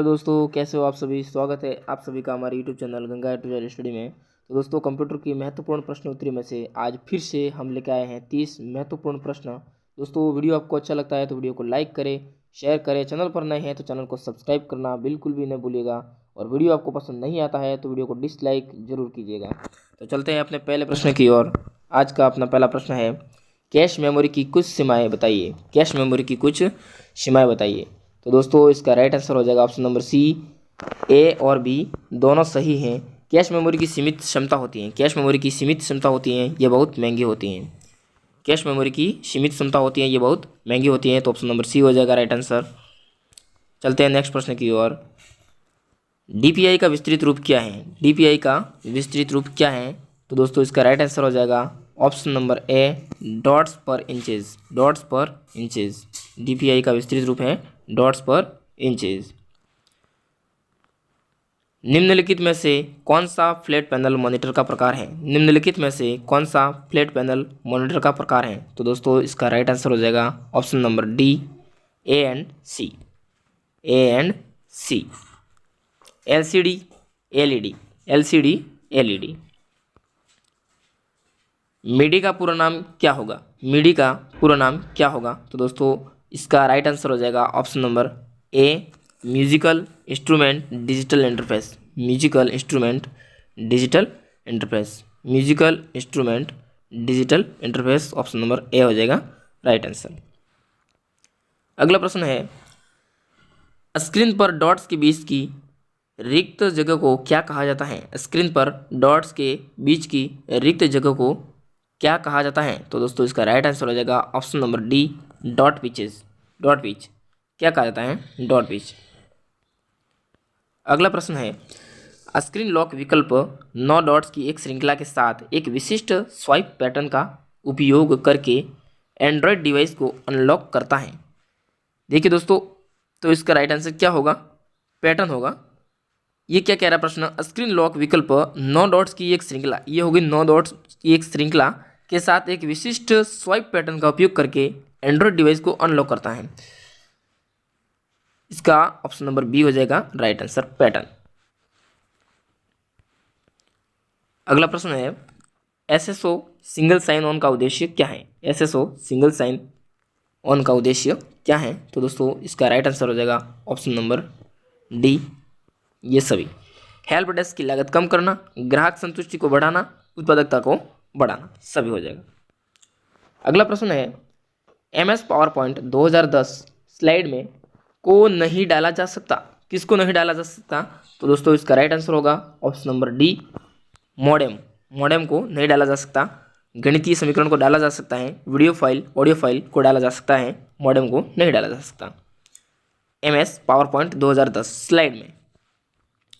Hello दोस्तों, कैसे हो आप सभी। स्वागत है आप सभी का हमारे YouTube channel Ganga tutorial study में। तो दोस्तों, कंप्यूटर की महत्वपूर्ण प्रश्न उत्तरी में से आज फिर से हम लेकर आए हैं 30 महत्वपूर्ण प्रश्न। दोस्तों, वीडियो आपको अच्छा लगता है तो वीडियो को लाइक करें, शेयर करें। चैनल पर नए हैं तो चैनल को सब्सक्राइब करना बिल्कुल भी न भूलिएगा। और वीडियो आपको पसंद नहीं आता है तो वीडियो को डिसलाइक जरूर कीजिएगा। तो चलते हैं अपने पहले प्रश्न की ओर। आज का अपना पहला प्रश्न है, कैश मेमोरी की कुछ सीमाएँ बताइए। कैश मेमोरी की कुछ सीमाएँ बताइए। तो दोस्तों, इसका राइट आंसर हो जाएगा ऑप्शन नंबर सी। ए और बी दोनों सही हैं। कैश मेमोरी की सीमित क्षमता होती है। कैश मेमोरी की सीमित क्षमता होती हैं, ये बहुत महंगी होती हैं। कैश मेमोरी की सीमित क्षमता होती है, ये बहुत महंगी होती हैं। तो ऑप्शन नंबर सी हो जाएगा राइट आंसर। चलते हैं नेक्स्ट प्रश्न की ओर। डीपीआई का विस्तृत रूप क्या है। डीपीआई का विस्तृत रूप क्या है। तो दोस्तों, इसका राइट आंसर हो जाएगा ऑप्शन नंबर ए, डॉट्स पर इंचेस। डॉट्स पर इंचेस डीपीआई का विस्तृत रूप है, डॉट्स पर इंचेस। निम्नलिखित में से कौन सा फ्लैट पैनल मॉनिटर का प्रकार है। निम्नलिखित में से कौन सा फ्लैट पैनल मॉनिटर का प्रकार है। तो दोस्तों, इसका राइट आंसर हो जाएगा option number D, A and C. A and C. LCD, LED. LCD, LED. MIDI का पूरा नाम क्या होगा। मिडी का पूरा नाम क्या होगा। तो दोस्तों, इसका राइट आंसर हो जाएगा option number A, musical instrument digital interface. Musical instrument digital interface. Musical instrument digital interface option number A हो जाएगा राइट आंसर। अगला प्रश्न है, स्क्रीन पर डॉट्स के बीच की रिक्त जगह को क्या कहा जाता है। स्क्रीन पर डॉट्स के बीच की रिक्त जगह को क्या कहा जाता है। तो दोस्तों, इसका राइट आंसर हो जाएगा option number D, dot pitches. Dot pitch क्या कहा जाता है, डॉट पिच। अगला प्रश्न है, स्क्रीन लॉक विकल्प 9 डॉट्स की एक श्रृंखला के साथ एक विशिष्ट स्वाइप पैटर्न का उपयोग करके एंड्रॉयड डिवाइस को अनलॉक करता है। देखिए दोस्तों, तो इसका राइट आंसर क्या होगा, पैटर्न होगा। ये क्या कह रहा है प्रश्न, स्क्रीन लॉक विकल्प 9 डॉट्स की एक श्रृंखला, ये होगी 9 डॉट्स की एक श्रृंखला के साथ एक विशिष्ट स्वाइप पैटर्न का उपयोग करके एंड्रॉयड डिवाइस को अनलॉक करता है। इसका ऑप्शन नंबर बी हो जाएगा राइट आंसर, पैटर्न। अगला प्रश्न है, एसएसओ सिंगल साइन ऑन का उद्देश्य क्या है। एसएसओ सिंगल साइन ऑन का उद्देश्य क्या है। तो दोस्तों, इसका राइट आंसर हो जाएगा ऑप्शन नंबर डी, ये सभी। हेल्प डेस्क की लागत कम करना, ग्राहक संतुष्टि को बढ़ाना, उत्पादकता को बढ़ाना, सभी हो जाएगा। अगला प्रश्न है, एमएस पावर पॉइंट 2010 स्लाइड में को नहीं डाला जा सकता। किसको नहीं डाला जा सकता। तो दोस्तों, इसका राइट आंसर होगा option number D, modem. Modem को नहीं डाला जा सकता। गणितीय समीकरण को डाला जा सकता है, वीडियो फाइल ऑडियो फाइल को डाला जा सकता है, मॉडेम को नहीं डाला जा सकता एमएस पावर पॉइंट 2010 स्लाइड में।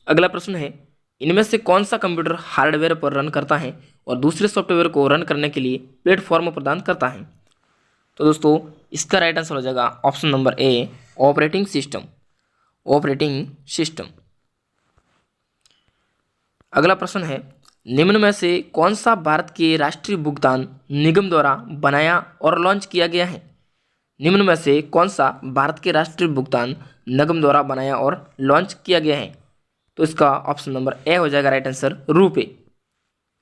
अगला प्रश्न है, इनमें से कौन सा कंप्यूटर हार्डवेयर पर रन करता है और दूसरे सॉफ्टवेयर को रन करने के लिए प्लेटफॉर्म प्रदान करता है। तो दोस्तों, इसका राइट आंसर हो जाएगा option number A, operating system. Operating system. अगला प्रश्न है, निम्न में से कौन सा भारत के राष्ट्रीय भुगतान निगम द्वारा बनाया और लॉन्च किया गया है। निम्न में से कौन सा भारत के राष्ट्रीय भुगतान निगम द्वारा बनाया और लॉन्च किया गया है। तो इसका ऑप्शन नंबर ए हो जाएगा राइट आंसर, रूपे।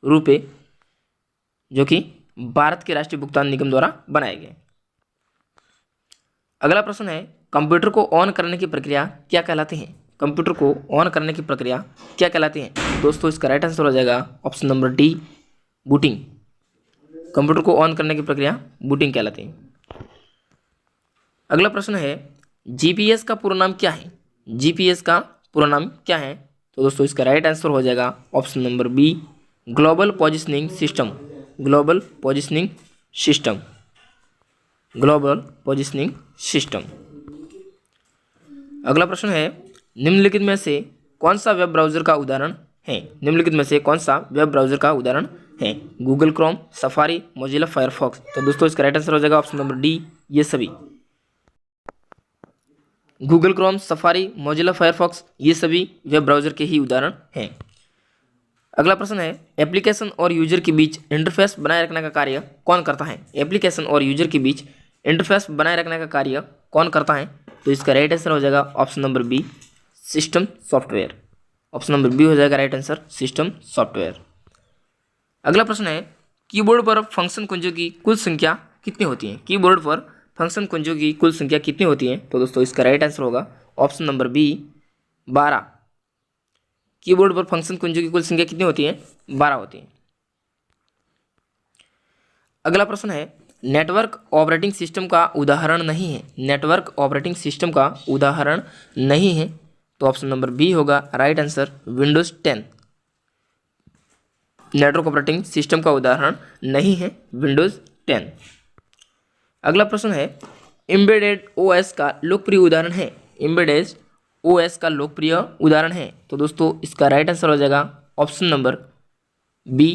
रूपे जो कि भारत के राष्ट्रीय भुगतान निगम द्वारा बनाए गए। अगला प्रश्न है, कंप्यूटर को ऑन करने की प्रक्रिया क्या कहलाती है। कंप्यूटर को ऑन करने की प्रक्रिया क्या कहलाती है। दोस्तों, इसका राइट आंसर हो जाएगा option number D, booting. Computer को ऑन करने की प्रक्रिया बूटिंग कहलाती है। अगला प्रश्न है, जीपीएस का पूरा नाम क्या है। जीपीएस का पूरा नाम क्या है। तो दोस्तों, इसका राइट आंसर हो जाएगा option number B, global positioning system. Global positioning system. Global positioning system. अगला प्रश्न है, निम्नलिखित में से कौन सा वेब ब्राउज़र का उदाहरण है। निम्नलिखित में से कौन सा वेब ब्राउज़र का उदाहरण है। Google Chrome, safari, Mozilla Firefox. तो दोस्तों, इसका राइट आंसर हो जाएगा ऑप्शन नंबर डी, ये सभी। Google Chrome, safari, Mozilla Firefox, ये सभी वेब ब्राउज़र के ही उदाहरण हैं। अगला प्रश्न है, एप्लीकेशन और यूजर के बीच इंटरफेस बनाए रखने का कार्य कौन करता है। एप्लीकेशन और यूजर के बीच इंटरफेस बनाए रखने का कार्य कौन करता है। तो इसका राइट आंसर हो जाएगा option number B, system software. Option number B हो जाएगा राइट आंसर, सिस्टम सॉफ्टवेयर। अगला प्रश्न है कीबोर्ड पर फंक्शन कुंजों की कुल संख्या कितनी होती है? कीबोर्ड पर फंक्शन कुंजों की कुल संख्या कितनी होती है? तो दोस्तों इसका राइट आंसर होगा ऑप्शन नंबर बी 12। कीबोर्ड पर फंक्शन कुंजों की कुल संख्या कितनी होती है? 12 होती है। अगला प्रश्न है नेटवर्क ऑपरेटिंग सिस्टम का उदाहरण नहीं है। नेटवर्क ऑपरेटिंग सिस्टम का उदाहरण नहीं है, तो ऑप्शन नंबर बी होगा right answer, Windows 10। Network operating system का उदाहरण नहीं है विंडोज 10। अगला प्रश्न है एम्बेडेड ओएस का लोकप्रिय उदाहरण है। एम्बेडेड ओएस का लोकप्रिय उदाहरण है, तो दोस्तों इसका राइट आंसर हो जाएगा option number B,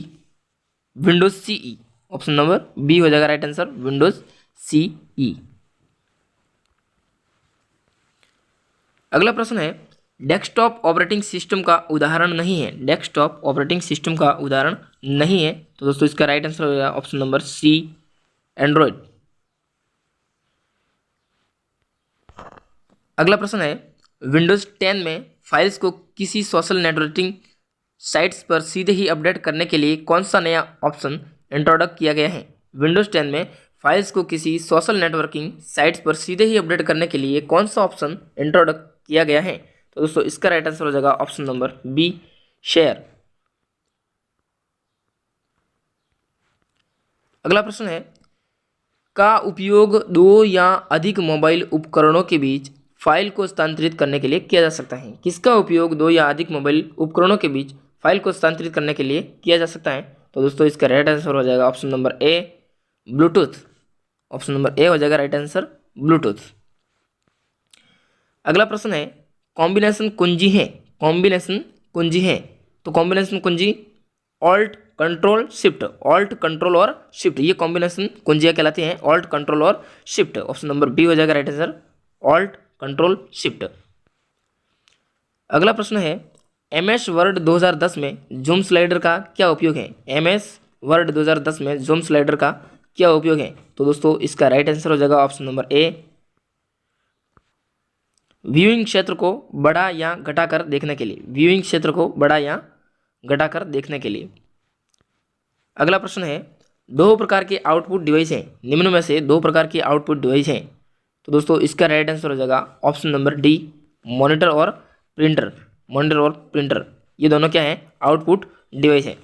Windows CE. Option number B हो जाएगा राइट आंसर, विंडोज सीई। अगला प्रश्न है डेस्कटॉप ऑपरेटिंग सिस्टम का उदाहरण नहीं है। डेस्कटॉप ऑपरेटिंग सिस्टम का उदाहरण नहीं है, तो दोस्तों इसका राइट आंसर हो जाएगा ऑप्शन नंबर सी, एंड्रॉइड। अगला प्रश्न है विंडोज 10 में फाइल्स को किसी सोशल नेटवर्किंग साइट्स पर सीधे ही अपडेट करने के लिए कौन सा नया ऑप्शन इंट्रोडक्ट किया गया है? विंडोज 10 में फाइल्स को किसी सोशल नेटवर्किंग साइट्स पर सीधे ही अपडेट करने के लिए कौन सा ऑप्शन इंट्रोडक्ट किया गया है? तो दोस्तों इसका राइट आंसर हो जाएगा ऑप्शन नंबर बी, शेयर। अगला प्रश्न है का उपयोग दो या अधिक मोबाइल उपकरणों के बीच फाइल को स्थानांतरित करने के लिए किया जा सकता है? किसका उपयोग दो या अधिक मोबाइल उपकरणों के बीच फाइल को स्थानांतरित करने के लिए किया जा सकता है? तो दोस्तों इसका राइट आंसर हो जाएगा option number A, Bluetooth. Option number A हो जाएगा राइट आंसर, ब्लूटूथ। अगला प्रश्न है कॉम्बिनेशन कुंजी है। कॉम्बिनेशन कुंजी है, तो कॉम्बिनेशन कुंजी alt control shift, alt control और शिफ्ट, ये कॉम्बिनेशन कुंजियाँ कहलाती हैं, ऑल्ट कंट्रोल और शिफ्ट। ऑप्शन नंबर बी हो जाएगा right answer, alt control shift. अगला प्रश्न है एमएस वर्ड 2010 में जूम स्लाइडर का क्या उपयोग है? एमएस वर्ड 2010 में जूम स्लाइडर का क्या उपयोग है? तो दोस्तों इसका राइट आंसर हो जाएगा ऑप्शन नंबर ए, व्यूइंग क्षेत्र को बड़ा या घटाकर देखने के लिए, व्यूइंग क्षेत्र को बड़ा या घटाकर देखने के लिए। अगला प्रश्न है दो प्रकार के आउटपुट डिवाइस हैं, निम्न में से दो प्रकार के आउटपुट डिवाइस हैं, तो दोस्तों इसका राइट आंसर हो जाएगा ऑप्शन नंबर डी, मॉनिटर और प्रिंटर। मॉनिटर और प्रिंटर ये दोनों क्या है? आउटपुट डिवाइस है।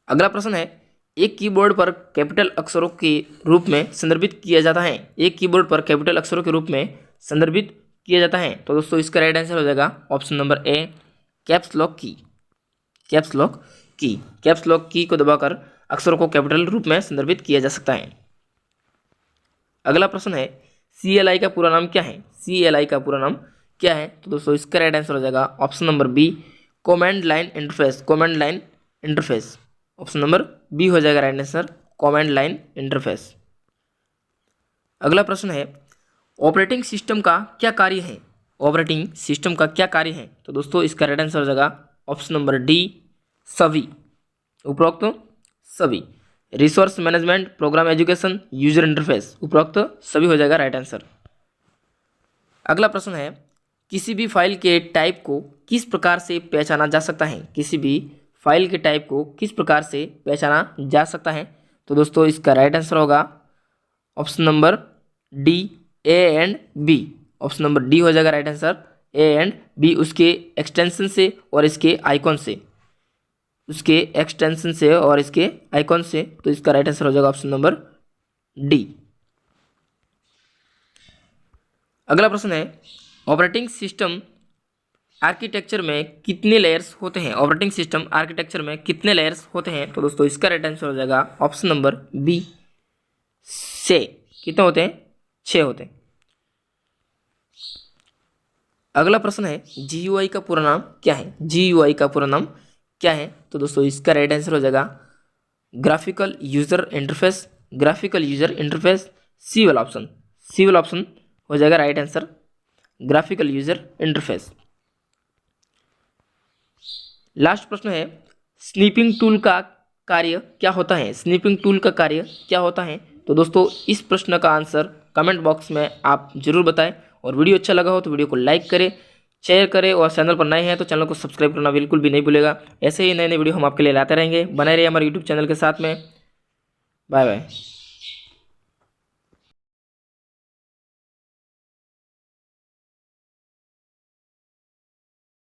अगला प्रश्न है एक कीबोर्ड पर कैपिटल अक्षरों के रूप में संदर्भित किया जाता है। एक कीबोर्ड पर कैपिटल अक्षरों के रूप में संदर्भित किया जाता है, तो दोस्तों इसका राइट आंसर हो जाएगा option number A, caps lock की। कैप्स लॉक की, कैप्स लॉक की को दबाकर अक्षरों को कैपिटल रूप में संदर्भित किया जा सकता है। अगला प्रश्न है CLI का पूरा नाम क्या है? CLI का पूरा नाम क्या है? तो दोस्तों इसका राइट आंसर हो जाएगा option number B, command line interface. Command line interface. Option number B हो जाएगा right answer, command line interface. अगला प्रश्न है ऑपरेटिंग सिस्टम का क्या कार्य है? ऑपरेटिंग सिस्टम का क्या कार्य है? तो दोस्तों इसका राइट आंसर हो जाएगा ऑप्शन नंबर डी, सभी, उपरोक्त सभी। Resource management, program education, user interface, उपरोक्त सभी हो जाएगा राइट आंसर। अगला प्रश्न है किसी भी फाइल के टाइप को किस प्रकार से पहचाना जा सकता है? किसी भी फाइल के टाइप को किस प्रकार से पहचाना जा सकता है? तो दोस्तों इसका राइट आंसर होगा option number D, A and B. Option number D हो जाएगा right answer, A and B, उसके एक्सटेंशन से और इसके आइकॉन से, उसके एक्सटेंशन से और इसके आइकॉन से, तो इसका राइट आंसर हो जाएगा ऑप्शन नंबर डी। अगला प्रश्न है ऑपरेटिंग सिस्टम आर्किटेक्चर में कितने लेयर्स होते हैं? ऑपरेटिंग सिस्टम आर्किटेक्चर में कितने लेयर्स होते हैं? तो दोस्तों इसका राइट आंसर हो जाएगा ऑप्शन नंबर बी, 6। कितने होते हैं? 6 होते हैं। अगला प्रश्न है GUI का पूरा नाम क्या है? GUI का पूरा नाम क्या है? तो दोस्तों इसका राइट आंसर हो जाएगा graphical user interface. Graphical user interface, C वाला ऑप्शन, सी वाला ऑप्शन हो जाएगा right answer, graphical user interface. Last प्रश्न है स्नीपिंग टूल का कार्य क्या होता है? स्नीपिंग टूल का कार्य क्या होता है? तो दोस्तों इस प्रश्न का आंसर कमेंट बॉक्स में आप जरूर बताएं और वीडियो अच्छा लगा हो तो वीडियो को लाइक करें, शेयर करें और चैनल पर नए हैं तो चैनल को सब्सक्राइब करना बिल्कुल भी नहीं भूलेगा। ऐसे ही नए नए वीडियो हम आपके लिए लाते रहेंगे। बने रहिए हमारे यूट्यूब चैनल के साथ में। Bye bye.